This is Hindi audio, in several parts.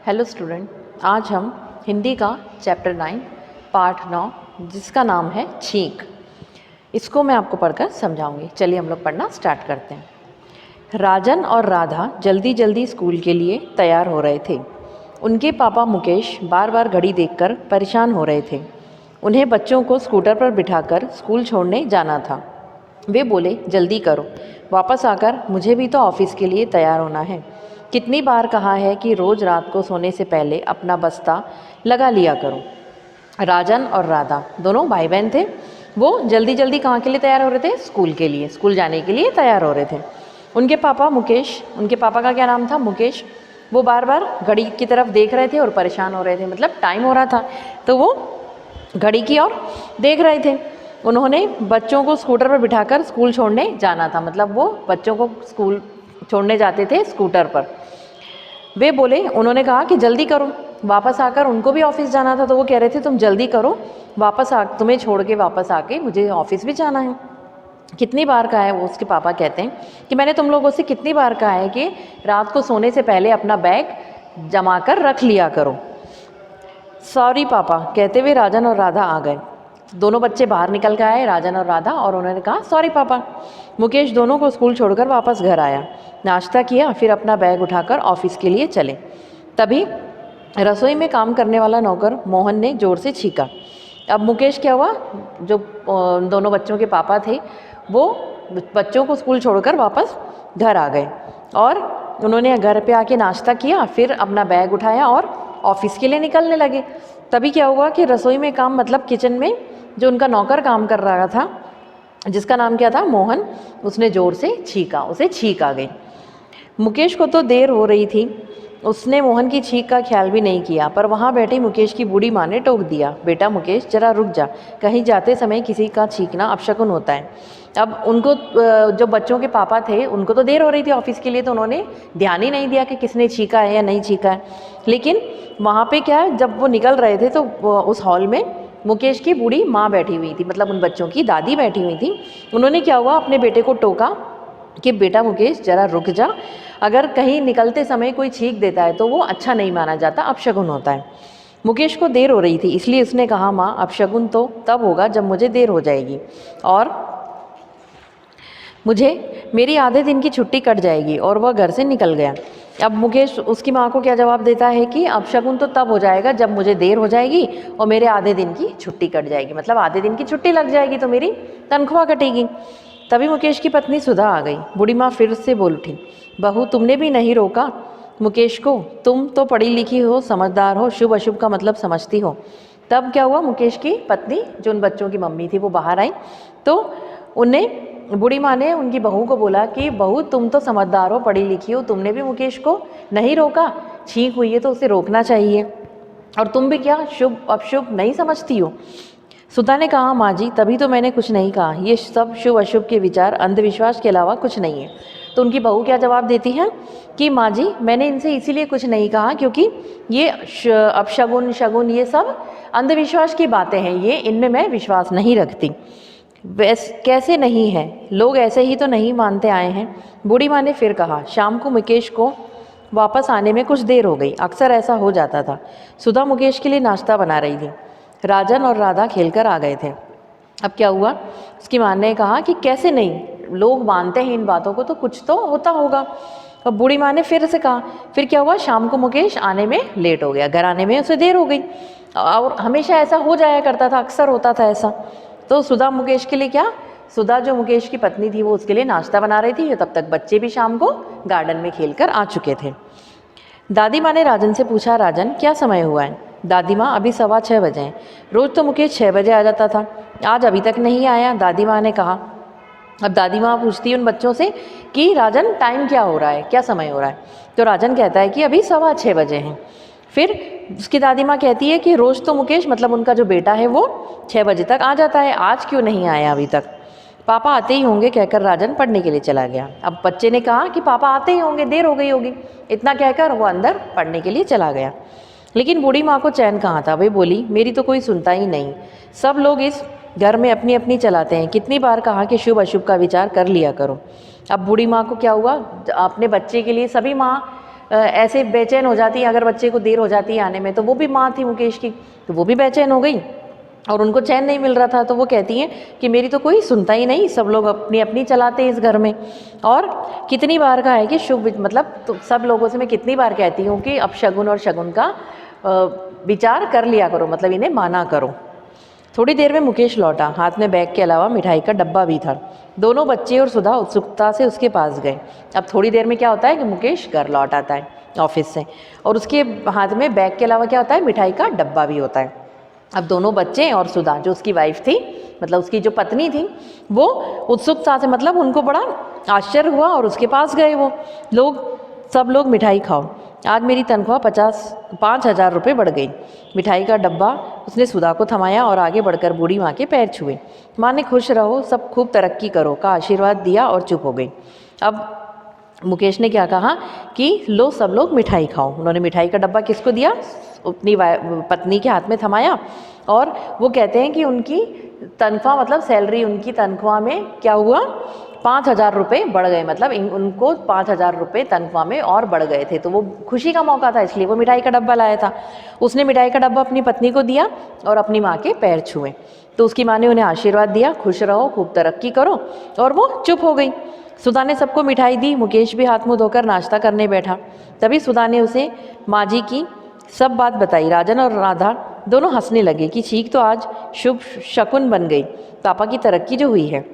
हेलो स्टूडेंट, आज हम हिंदी का चैप्टर 9 पार्ट 9 जिसका नाम है छींक, इसको मैं आपको पढ़कर समझाऊंगी। चलिए हम लोग पढ़ना स्टार्ट करते हैं। राजन और राधा जल्दी जल्दी स्कूल के लिए तैयार हो रहे थे। उनके पापा मुकेश बार बार घड़ी देखकर परेशान हो रहे थे। उन्हें बच्चों को स्कूटर पर बिठाकर स्कूल छोड़ने जाना था। वे बोले, जल्दी करो, वापस आकर मुझे भी तो ऑफिस के लिए तैयार होना है। कितनी बार कहा है कि रोज़ रात को सोने से पहले अपना बस्ता लगा लिया करो। राजन और राधा दोनों भाई बहन थे। वो जल्दी जल्दी कहाँ के लिए तैयार हो रहे थे? स्कूल के लिए, स्कूल जाने के लिए तैयार हो रहे थे। उनके पापा मुकेश, उनके पापा का क्या नाम था? मुकेश। वो बार बार घड़ी की तरफ देख रहे थे और परेशान हो रहे थे, मतलब टाइम हो रहा था तो वो घड़ी की ओर देख रहे थे। उन्होंने बच्चों को स्कूटर पर बिठाकर स्कूल छोड़ने जाना था, मतलब वो बच्चों को स्कूल छोड़ने जाते थे स्कूटर पर। वे बोले, उन्होंने कहा कि जल्दी करो, वापस आकर उनको भी ऑफिस जाना था, तो वो कह रहे थे तुम जल्दी करो, वापस आ तुम्हें छोड़ के वापस आके मुझे ऑफिस भी जाना है। कितनी बार कहा है, वो उसके पापा कहते हैं कि मैंने तुम लोगों से कितनी बार कहा है कि रात को सोने से पहले अपना बैग जमा कर रख लिया करो। सॉरी पापा कहते हुए राजन और राधा आ गए। दोनों बच्चे बाहर निकल के आए, राजन और राधा, और उन्होंने कहा सॉरी पापा। मुकेश दोनों को स्कूल छोड़कर वापस घर आया, नाश्ता किया, फिर अपना बैग उठाकर ऑफिस के लिए चले। तभी रसोई में काम करने वाला नौकर मोहन ने ज़ोर से छींका। अब मुकेश क्या हुआ, जो दोनों बच्चों के पापा थे वो बच्चों को स्कूल छोड़कर वापस घर आ गए और उन्होंने घर पे आके नाश्ता किया, फिर अपना बैग उठाया और ऑफिस के लिए निकलने लगे। तभी क्या हुआ कि रसोई में काम, मतलब किचन में जो उनका नौकर काम कर रहा था, जिसका नाम क्या था? मोहन, उसने ज़ोर से छींका, उसे छींक आ गई। मुकेश को तो देर हो रही थी, उसने मोहन की छींक का ख्याल भी नहीं किया, पर वहाँ बैठी मुकेश की बूढ़ी माँ ने टोक दिया, बेटा मुकेश जरा रुक जा, कहीं जाते समय किसी का छींकना अपशकुन होता है। अब उनको, जो बच्चों के पापा थे, उनको तो देर हो रही थी ऑफिस के लिए, तो उन्होंने ध्यान ही नहीं दिया कि किसने छींका है या नहीं छींका है। लेकिन वहाँ पे क्या है, जब वो निकल रहे थे तो उस हॉल में मुकेश की बूढ़ी माँ बैठी हुई थी, मतलब उन बच्चों की दादी बैठी हुई थी। उन्होंने क्या हुआ, अपने बेटे को टोका कि बेटा मुकेश जरा रुक जा, अगर कहीं निकलते समय कोई छींक देता है तो वो अच्छा नहीं माना जाता, अपशगुन होता है। मुकेश को देर हो रही थी, इसलिए उसने कहा, माँ अपशगुन तो तब होगा जब मुझे देर हो जाएगी और मुझे मेरी आधे दिन की छुट्टी कट जाएगी, और वह घर से निकल गया। अब मुकेश उसकी माँ को क्या जवाब देता है कि अपशगुन तो तब हो जाएगा जब मुझे देर हो जाएगी और मेरे आधे दिन की छुट्टी कट जाएगी, मतलब आधे दिन की छुट्टी लग जाएगी तो मेरी तनख्वाह कटेगी। तभी मुकेश की पत्नी सुधा आ गई। बूढ़ी माँ फिर से बोल उठी, बहू तुमने भी नहीं रोका मुकेश को, तुम तो पढ़ी लिखी हो, समझदार हो, शुभ अशुभ का मतलब समझती हो। तब क्या हुआ, मुकेश की पत्नी जो उन बच्चों की मम्मी थी वो बाहर आई, तो उन्हें बूढ़ी माँ ने उनकी बहू को बोला कि बहू तुम तो समझदार हो, पढ़ी लिखी हो, तुमने भी मुकेश को नहीं रोका, छींक हुई है तो उसे रोकना चाहिए, और तुम भी क्या शुभ अशुभ नहीं समझती हो। सुधा ने कहा, माँ जी तभी तो मैंने कुछ नहीं कहा, ये सब शुभ अशुभ के विचार अंधविश्वास के अलावा कुछ नहीं है। तो उनकी बहू क्या जवाब देती है कि माँ जी मैंने इनसे इसीलिए कुछ नहीं कहा क्योंकि ये अपशगुन शगुन ये सब अंधविश्वास की बातें हैं, ये इनमें मैं विश्वास नहीं रखती। कैसे नहीं है, लोग ऐसे ही तो नहीं मानते आए हैं। बूढ़ी माँ ने फिर कहा, शाम को मुकेश को वापस आने में कुछ देर हो गई, अक्सर ऐसा हो जाता था। सुधा मुकेश के लिए नाश्ता बना रही थी, राजन और राधा खेलकर आ गए थे। अब क्या हुआ, उसकी माँ ने कहा कि कैसे नहीं, लोग मानते हैं इन बातों को तो कुछ तो होता होगा। अब बूढ़ी माँ ने फिर से कहा, फिर क्या हुआ, शाम को मुकेश आने में लेट हो गया, घर आने में उसे देर हो गई, और हमेशा ऐसा हो जाया करता था, अक्सर होता था ऐसा। तो सुधा मुकेश के लिए क्या, सुधा जो मुकेश की पत्नी थी वो उसके लिए नाश्ता बना रही थी, तब तक बच्चे भी शाम को गार्डन में खेलकर आ चुके थे। दादी माँ ने राजन से पूछा, राजन क्या समय हुआ है? दादी माँ अभी 6:15 बजे हैं, रोज़ तो मुकेश 6 बजे आ जाता था, आज अभी तक नहीं आया, दादी माँ ने कहा। अब दादी माँ पूछती है उन बच्चों से कि राजन टाइम क्या हो रहा है, क्या समय हो रहा है? तो राजन कहता है कि अभी 6:15 बजे हैं। फिर उसकी दादी माँ कहती है कि रोज़ तो मुकेश, मतलब उनका जो बेटा है वो 6 बजे तक आ जाता है, आज क्यों नहीं आया अभी तक? पापा आते ही होंगे कहकर राजन पढ़ने के लिए चला गया। अब बच्चे ने कहा कि पापा आते ही होंगे, देर हो गई होगी, इतना कहकर वो अंदर पढ़ने के लिए चला गया। लेकिन बूढ़ी माँ को चैन कहाँ था, वे बोली, मेरी तो कोई सुनता ही नहीं, सब लोग इस घर में अपनी अपनी चलाते हैं, कितनी बार कहा कि शुभ अशुभ का विचार कर लिया करो। अब बूढ़ी माँ को क्या हुआ, अपने बच्चे के लिए, सभी माँ ऐसे बेचैन हो जाती है अगर बच्चे को देर हो जाती है आने में। तो वो भी माँ थी मुकेश की, तो वो भी बेचैन हो गई और उनको चैन नहीं मिल रहा था। तो वो कहती हैं कि मेरी तो कोई सुनता ही नहीं, सब लोग अपनी अपनी चलाते हैं इस घर में। और कितनी बार का है कि शुभ मतलब तो सब लोगों से मैं कितनी बार कहती हूँ कि अब शगुन और शगुन का विचार कर लिया करो, मतलब इन्हें माना करो। थोड़ी देर में मुकेश लौटा, हाथ में बैग के अलावा मिठाई का डब्बा भी था। दोनों बच्चे और सुधा उत्सुकता से उसके पास गए। अब थोड़ी देर में क्या होता है कि मुकेश घर लौट आता है ऑफिस से और उसके हाथ में बैग के अलावा क्या होता है, मिठाई का डब्बा भी होता है। अब दोनों बच्चे और सुधा जो उसकी वाइफ थी, मतलब उसकी जो पत्नी थी, वो उत्सुकता से, मतलब उनको बड़ा आश्चर्य हुआ और उसके पास गए वो लोग। सब लोग मिठाई खाओ, आज मेरी तनख्वाह 5,000 रुपये बढ़ गई। मिठाई का डब्बा उसने सुधा को थमाया और आगे बढ़कर बूढ़ी माँ के पैर छुए। माँ ने खुश रहो, सब खूब तरक्की करो का आशीर्वाद दिया और चुप हो गई। अब मुकेश ने क्या कहा कि लो सब लोग मिठाई खाओ। उन्होंने मिठाई का डब्बा किसको दिया, अपनी पत्नी के हाथ में थमाया। और वो कहते हैं कि उनकी तनख्वाह, मतलब सैलरी उनकी तनख्वाह में क्या हुआ, 5,000 रुपये बढ़ गए। मतलब उनको 5,000 रुपये तनख्वाह में और बढ़ गए थे। तो वो खुशी का मौका था, इसलिए वो मिठाई का डब्बा लाया था। उसने मिठाई का डब्बा अपनी पत्नी को दिया और अपनी माँ के पैर छुए। तो उसकी माँ ने उन्हें आशीर्वाद दिया, खुश रहो, खूब तरक्की करो, और वो चुप हो गई। सुधा ने सबको मिठाई दी। मुकेश भी हाथ मुँह धोकर नाश्ता करने बैठा। तभी सुधा ने उसे माँ जी की सब बात बताई। राजन और राधा दोनों हंसने लगे कि चीख तो आज शुभ शकुन बन गई, पापा की तरक्की जो हुई है।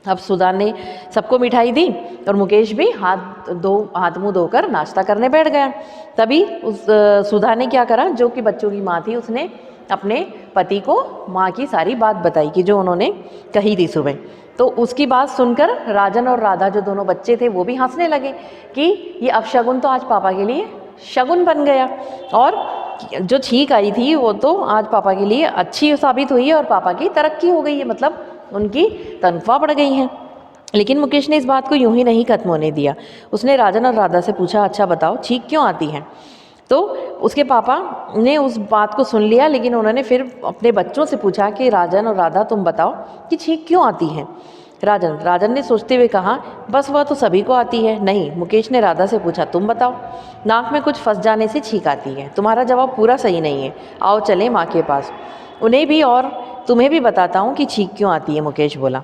अब सुधा ने सबको मिठाई दी और मुकेश भी हाथ मुंह धोकर नाश्ता करने बैठ गया। तभी उस सुधा ने क्या करा, जो कि बच्चों की माँ थी, उसने अपने पति को माँ की सारी बात बताई कि जो उन्होंने कही थी सुबह। तो उसकी बात सुनकर राजन और राधा जो दोनों बच्चे थे वो भी हंसने लगे कि ये अपशगुन तो आज पापा के लिए शगुन बन गया, और जो छींक आई थी वो तो आज पापा के लिए अच्छी साबित हुई है और पापा की तरक्की हो गई है, मतलब उनकी तनख्वाह बढ़ गई है। लेकिन मुकेश ने इस बात को यूं ही नहीं खत्म होने दिया। उसने राजन और राधा से पूछा, अच्छा बताओ छींक क्यों आती है। तो उसके पापा ने उस बात को सुन लिया, लेकिन उन्होंने फिर अपने बच्चों से पूछा कि राजन और राधा तुम बताओ कि छींक क्यों आती है। राजन ने सोचते हुए कहा, बस वह तो सभी को आती है। नहीं, मुकेश ने राधा से पूछा, तुम बताओ। नाक में कुछ फंस जाने से छींक आती है। तुम्हारा जवाब पूरा सही नहीं है, आओ चलें माँ के पास, उन्हें भी और तुम्हें भी बताता हूँ कि छींक क्यों आती है, मुकेश बोला।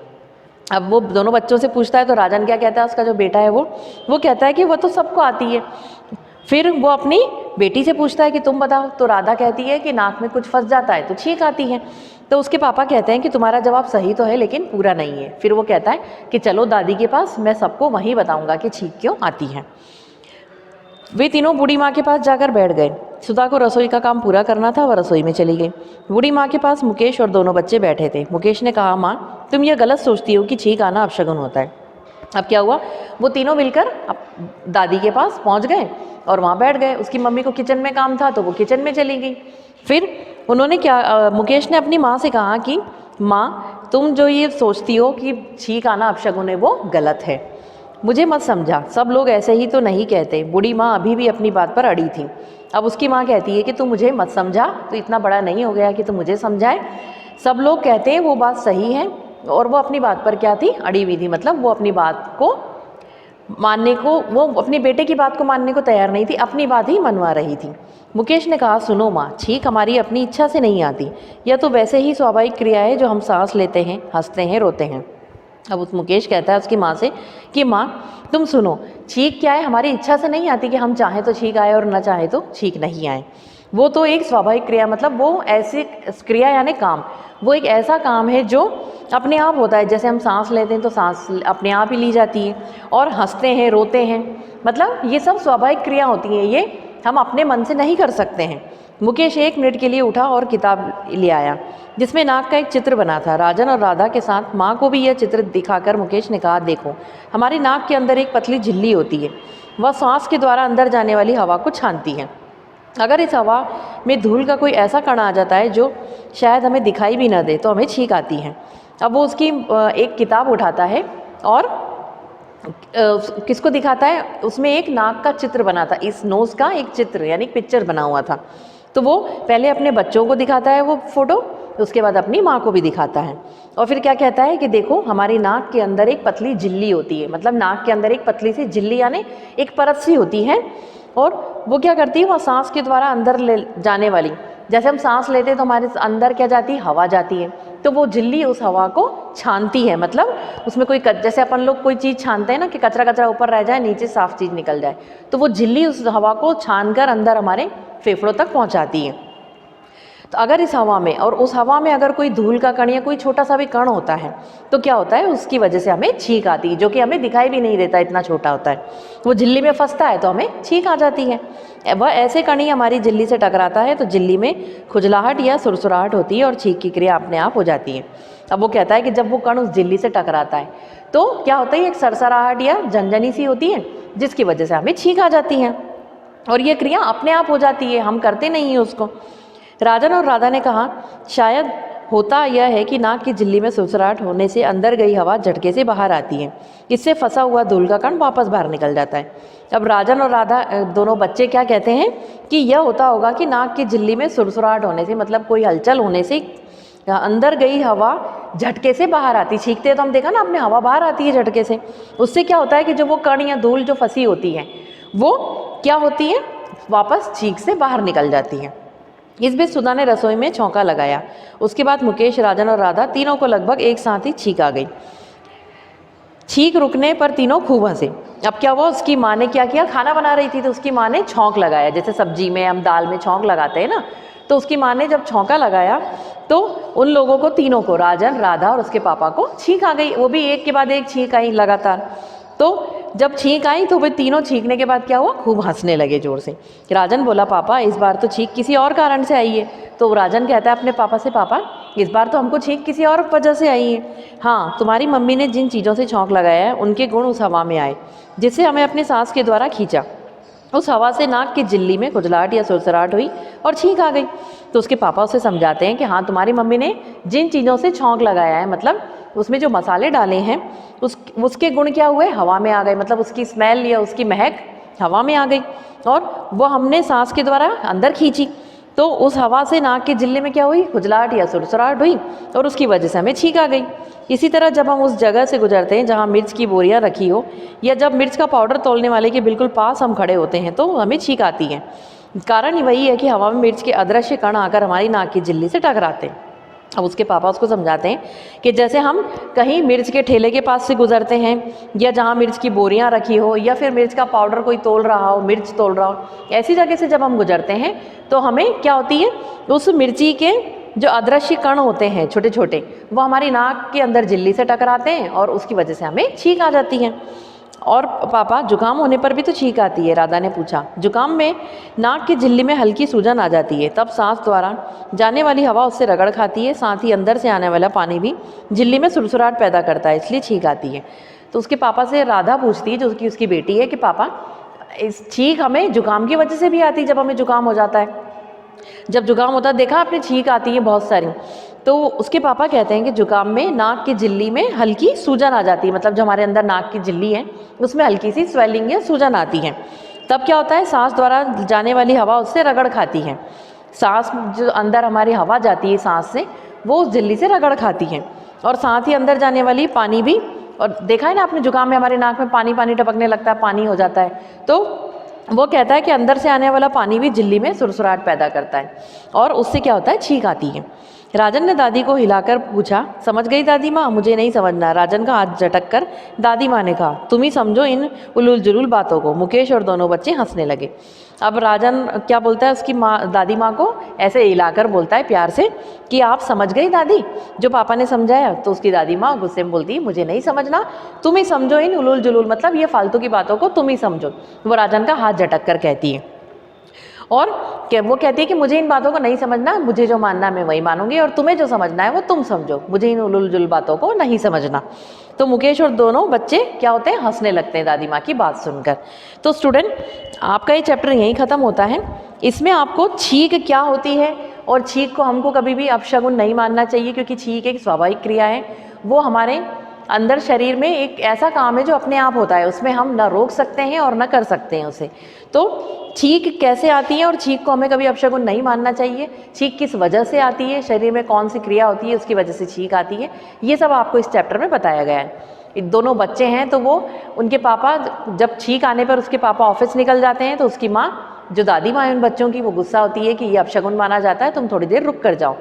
अब वो दोनों बच्चों से पूछता है तो राजन क्या कहता है, उसका जो बेटा है वो कहता है कि वो तो सबको आती है। फिर वो अपनी बेटी से पूछता है कि तुम बताओ, तो राधा कहती है कि नाक में कुछ फंस जाता है तो छींक आती है। तो उसके पापा कहते हैं कि तुम्हारा जवाब सही तो है लेकिन पूरा नहीं है। फिर वो कहता है कि चलो दादी के पास, मैं सबको वहीं बताऊंगा कि छींक क्यों आती है। वे तीनों बूढ़ी माँ के पास जाकर बैठ गए। सुधा को रसोई का काम पूरा करना था, वह रसोई में चली गई। बूढ़ी माँ के पास मुकेश और दोनों बच्चे बैठे थे। मुकेश ने कहा, माँ तुम यह गलत सोचती हो कि छींक आना अपशगुन होता है। अब क्या हुआ, वो तीनों मिलकर दादी के पास पहुँच गए और वहाँ बैठ गए। उसकी मम्मी को किचन में काम था तो वो किचन में चली गई। फिर उन्होंने मुकेश ने अपनी माँ से कहा कि माँ तुम जो ये सोचती हो कि छींक आना अपशगुन है वो गलत है, मुझे मत समझा, सब लोग ऐसे ही तो नहीं कहते। बूढ़ी माँ अभी भी अपनी बात पर अड़ी थी। अब उसकी माँ कहती है कि तू मुझे मत समझा, तो इतना बड़ा नहीं हो गया कि तू मुझे समझाए। सब लोग कहते हैं वो बात सही है, और वो अपनी बात पर क्या थी, अड़ी हुई थी। मतलब वो अपनी बात को मानने को, वो अपने बेटे की बात को मानने को तैयार नहीं थी, अपनी बात ही मनवा रही थी। मुकेश ने कहा, सुनो माँ, छींक हमारी अपनी इच्छा से नहीं आती, यह तो वैसे ही स्वाभाविक क्रिया है जो हम सांस लेते हैं, हंसते हैं, रोते हैं। अब उस मुकेश कहता है उसकी माँ से कि माँ तुम सुनो, छींक क्या है, हमारी इच्छा से नहीं आती कि हम चाहें तो छींक आए और न चाहें तो छींक नहीं आए। वो तो एक स्वाभाविक क्रिया, मतलब वो ऐसी क्रिया यानी काम, वो एक ऐसा काम है जो अपने आप होता है। जैसे हम सांस लेते हैं तो सांस अपने आप ही ली जाती है, और हंसते हैं, रोते हैं, मतलब ये सब स्वाभाविक क्रिया होती हैं, ये हम अपने मन से नहीं कर सकते हैं। मुकेश 1 मिनट के लिए उठा और किताब ले आया जिसमें नाक का एक चित्र बना था। राजन और राधा के साथ माँ को भी यह चित्र दिखाकर मुकेश ने कहा, देखो हमारी नाक के अंदर एक पतली झिल्ली होती है, वह सांस के द्वारा अंदर जाने वाली हवा को छानती है। अगर इस हवा में धूल का कोई ऐसा कण आ जाता है जो शायद हमें दिखाई भी ना दे तो हमें छींक आती है। अब वो उसकी एक किताब उठाता है और किसको दिखाता है, उसमें एक नाक का चित्र बना था, इस नोज़ का एक चित्र यानी पिक्चर बना हुआ था। तो वो पहले अपने बच्चों को दिखाता है वो फोटो, उसके बाद अपनी माँ को भी दिखाता है, और फिर क्या कहता है कि देखो हमारी नाक के अंदर एक पतली झिल्ली होती है, मतलब नाक के अंदर एक पतली सी झिल्ली यानी एक परत सी होती है, और वो क्या करती है, वो सांस के द्वारा अंदर ले जाने वाली, जैसे हम सांस लेते हैं तो हमारे अंदर क्या जाती है, हवा जाती है, तो वो झिल्ली उस हवा को छानती है, मतलब उसमें कोई जैसे अपन लोग कोई चीज़ छानते हैं ना कि कचरा कचरा ऊपर रह जाए, नीचे साफ चीज़ निकल जाए, तो वो झिल्ली उस हवा को छान कर अंदर हमारे फेफड़ों तक पहुंचाती है। तो अगर इस हवा में और उस हवा में अगर कोई धूल का कण या कोई छोटा सा भी कण होता है तो क्या होता है, उसकी वजह से हमें छींक आती है, जो कि हमें दिखाई भी नहीं देता, इतना छोटा होता है, वो झिल्ली में फंसता है तो हमें छींक आ जाती है। वह ऐसे कण ही हमारी झिल्ली से टकराता है तो झिल्ली में खुजलाहट या सुरसुराहट होती है और छींक की क्रिया अपने आप हो जाती है। अब वो कहता है कि जब वो कण उस झिल्ली से टकराता है तो क्या होता है, एक सरसराहट या झनझनी सी होती है जिसकी वजह से हमें छींक आ जाती है, और ये क्रिया अपने आप हो जाती है, हम करते नहीं हैं उसको। राजन और राधा ने कहा, शायद होता यह है कि नाक की झिल्ली में सुरसुराहट होने से अंदर गई हवा झटके से बाहर आती है, इससे फंसा हुआ धूल का कण वापस बाहर निकल जाता है। अब राजन और राधा दोनों बच्चे क्या कहते हैं कि यह होता होगा कि नाक की झिल्ली में सुरसुराहट होने से, मतलब कोई हलचल होने से अंदर गई हवा झटके से बाहर आती, छींकते तो हम देखा ना आपने, हवा बाहर आती है झटके से, उससे क्या होता है कि जो वो कण या धूल जो फंसी होती है वो क्या होती है, वापस छींक से बाहर निकल जाती है। इस बीच सुधा ने रसोई में छौंका लगाया। उसके बाद मुकेश, राजन और राधा तीनों को लगभग एक साथ ही छींक आ गई। छींक रुकने पर तीनों खूब हंसे। अब क्या हुआ, उसकी माँ ने क्या किया, खाना बना रही थी तो उसकी माँ ने छौंक लगाया, जैसे सब्जी में हम दाल में छौंक लगाते हैं ना, तो उसकी माँ ने जब छौंका लगाया तो उन लोगों को, तीनों को, राजन, राधा और उसके पापा को छींक आ गई, वो भी एक के बाद एक छींक आई लगातार। तो जब छींक आई तो वे तीनों छींकने के बाद क्या हुआ, खूब हंसने लगे जोर से। राजन बोला, पापा इस बार तो छींक किसी और कारण से आई है। तो राजन कहता है अपने पापा से, पापा इस बार तो हमको छींक किसी और वजह से आई है। हाँ, तुम्हारी मम्मी ने जिन चीज़ों से छौंक लगाया है उनके गुण उस हवा में आए जिससे हमें अपने सांस के द्वारा खींचा, उस हवा से नाक की झिल्ली में खुजलाहट या सुरसुराहट हुई और छींक आ गई। तो उसके पापा उसे समझाते हैं कि हाँ, तुम्हारी मम्मी ने जिन चीज़ों से छौंक लगाया है, मतलब उसमें जो मसाले डाले हैं उसके गुण क्या हुए, हवा में आ गए, मतलब उसकी स्मेल या उसकी महक हवा में आ गई और वो हमने सांस के द्वारा अंदर खींची, तो उस हवा से नाक की झिल्ली में क्या हुई, खुजलाहट या सुरसुराहट हुई और उसकी वजह से हमें छींक आ गई। इसी तरह जब हम उस जगह से गुजरते हैं जहाँ मिर्च की बोरियां रखी हो, या जब मिर्च का पाउडर तोलने वाले के बिल्कुल पास हम खड़े होते हैं तो हमें छींक आती है। कारण ही वही है कि हवा में मिर्च के अदृश्य कण आकर हमारी नाक की झिल्ली से टकराते हैं। अब उसके पापा उसको समझाते हैं कि जैसे हम कहीं मिर्च के ठेले के पास से गुजरते हैं, या जहाँ मिर्च की बोरियां रखी हो, या फिर मिर्च का पाउडर कोई तोल रहा हो, मिर्च तोल रहा हो, ऐसी जगह से जब हम गुजरते हैं तो हमें क्या होती है, उस मिर्ची के जो अदृश्य कण होते हैं छोटे छोटे, वो हमारी नाक के अंदर झिल्ली से टकराते हैं और उसकी वजह से हमें छींक आ जाती है। और पापा, जुकाम होने पर भी तो छींक आती है? राधा ने पूछा। जुकाम में नाक की झिल्ली में हल्की सूजन आ जाती है, तब सांस द्वारा जाने वाली हवा उससे रगड़ खाती है, साथ ही अंदर से आने वाला पानी भी झिल्ली में सुरसुराहट पैदा करता है, इसलिए छींक आती है। तो उसके पापा से राधा पूछती है, जो कि उसकी बेटी है, कि पापा इस छींक हमें जुकाम की वजह से भी आती है? जब हमें जुकाम हो जाता है, जब जुकाम होता है, देखा आपने, छींक आती है बहुत सारी। तो उसके पापा कहते हैं कि जुकाम में नाक की झिल्ली में हल्की सूजन आ जाती है, मतलब जो हमारे अंदर नाक की झिल्ली है उसमें हल्की सी स्वेलिंग या सूजन आती है। तब क्या होता है, सांस द्वारा जाने वाली हवा उससे रगड़ खाती है, सांस जो अंदर हमारी हवा जाती है सांस से, वो उस झिल्ली से रगड़ खाती है, और साथ ही अंदर जाने वाली पानी भी। और देखा है ना आपने, जुकाम में हमारे नाक में पानी पानी टपकने लगता है, पानी हो जाता है, तो वो कहता है कि अंदर से आने वाला पानी भी झिल्ली में सुरसुराहट पैदा करता है और उससे क्या होता है, छींक आती है। राजन ने दादी को हिलाकर पूछा, समझ गई दादी माँ? मुझे नहीं समझना। राजन का हाथ झटक कर दादी माँ ने कहा, तुम ही समझो इन उलूल जुलूल बातों को। मुकेश और दोनों बच्चे हंसने लगे। अब राजन क्या बोलता है, उसकी माँ, दादी माँ को ऐसे हिलाकर बोलता है प्यार से कि आप समझ गई दादी जो पापा ने समझाया? तो उसकी दादी माँ गुस्से में बोलती है, मुझे नहीं समझना, तुम ही समझो इन उलूल जुलूल, मतलब ये फालतू की बातों को तुम ही समझो। वो राजन का हाथ झटक कर कहती है, और वो कहती है कि मुझे इन बातों को नहीं समझना, मुझे जो मानना है मैं वही मानूंगी, और तुम्हें जो समझना है वो तुम समझो, मुझे इन उलूल जुलूल बातों को नहीं समझना। तो मुकेश और दोनों बच्चे क्या होते हैं, हंसने लगते हैं दादी माँ की बात सुनकर। तो स्टूडेंट, आपका ये चैप्टर यहीं ख़त्म होता है। इसमें आपको छींक क्या होती है, और छींक को हमको कभी भी अपशगुन नहीं मानना चाहिए, क्योंकि छींक एक स्वाभाविक क्रिया है, वो हमारे अंदर शरीर में एक ऐसा काम है जो अपने आप होता है, उसमें हम ना रोक सकते हैं और ना कर सकते हैं उसे। तो छींक कैसे आती है, और छींक को हमें कभी अपशगुन नहीं मानना चाहिए। छींक किस वजह से आती है, शरीर में कौन सी क्रिया होती है उसकी वजह से छींक आती है, ये सब आपको इस चैप्टर में बताया गया है। दोनों बच्चे हैं तो वो उनके पापा जब छींक आने पर उसके पापा ऑफिस निकल जाते हैं तो उसकी माँ, जो दादी माँ है उन बच्चों की, वो गुस्सा होती है कि ये अपशगुन माना जाता है, तुम थोड़ी देर रुक कर जाओ।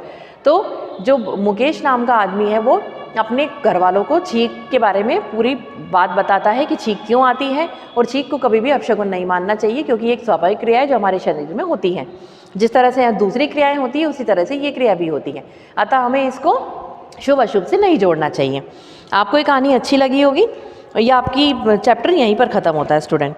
तो जो मुकेश नाम का आदमी है वो अपने घर वालों को छींक के बारे में पूरी बात बताता है कि छींक क्यों आती है और छींक को कभी भी अपशगुन नहीं मानना चाहिए, क्योंकि एक स्वाभाविक क्रिया है जो हमारे शरीर में होती है। जिस तरह से दूसरी क्रियाएं होती है उसी तरह से ये क्रिया भी होती है, अतः हमें इसको शुभ अशुभ से नहीं जोड़ना चाहिए। आपको ये कहानी अच्छी लगी होगी और ये आपकी चैप्टर यहीं पर ख़त्म होता है स्टूडेंट।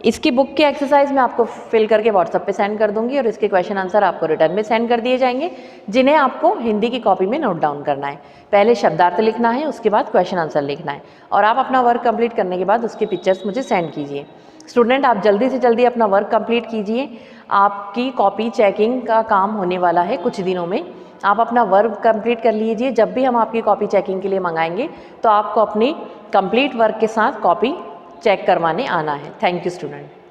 इसकी बुक के एक्सरसाइज मैं आपको फिल करके व्हाट्सएप पे सेंड कर दूंगी और इसके क्वेश्चन आंसर आपको रिटर्न में सेंड कर दिए जाएंगे, जिन्हें आपको हिंदी की कॉपी में नोट डाउन करना है। पहले शब्दार्थ लिखना है, उसके बाद क्वेश्चन आंसर लिखना है और आप अपना वर्क कंप्लीट करने के बाद उसके पिक्चर्स मुझे सेंड कीजिए। स्टूडेंट, आप जल्दी से जल्दी अपना वर्क कंप्लीट कीजिए, आपकी कॉपी चेकिंग का काम होने वाला है कुछ दिनों में। आप अपना वर्क कंप्लीट कर लीजिए, जब भी हम आपकी कॉपी चेकिंग के लिए मंगाएंगे तो आपको अपनी कंप्लीट वर्क के साथ कॉपी चेक करवाने आना है। Thank you student.